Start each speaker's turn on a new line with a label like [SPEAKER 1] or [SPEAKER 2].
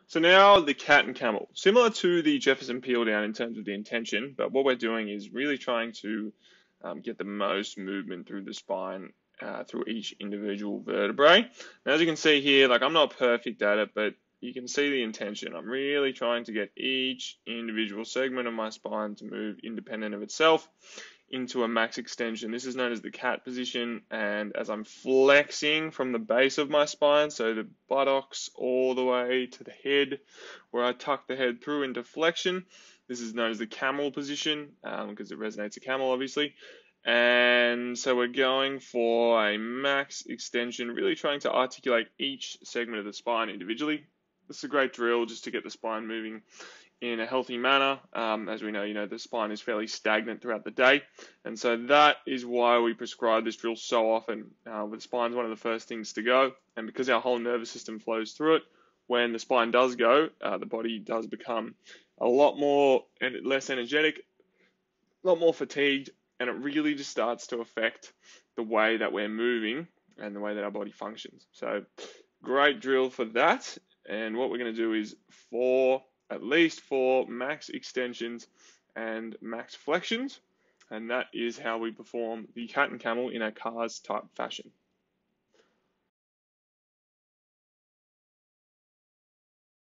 [SPEAKER 1] So now the cat and camel, similar to the Jefferson peel down in terms of the intention, but what we're doing is really trying to get the most movement through the spine through each individual vertebrae. Now, as you can see here, like I'm not perfect at it, but you can see the intention. I'm really trying to get each individual segment of my spine to move independent of itself into a max extension. This is known as the cat position, and as I'm flexing from the base of my spine, so the buttocks all the way to the head, where I tuck the head through into flexion, this is known as the camel position, because it resonates a camel, obviously. And so we're going for a max extension, really trying to articulate each segment of the spine individually. This is a great drill just to get the spine moving in a healthy manner. As we know, the spine is fairly stagnant throughout the day. And so that is why we prescribe this drill so often. The spine is one of the first things to go. And because our whole nervous system flows through it, when the spine does go, the body does become a lot more and less energetic, a lot more fatigued, and it really just starts to affect the way that we're moving and the way that our body functions. So great drill for that. And what we're going to do is at least 4 max extensions and max flexions. And that is how we perform the cat and camel in a CARS type fashion.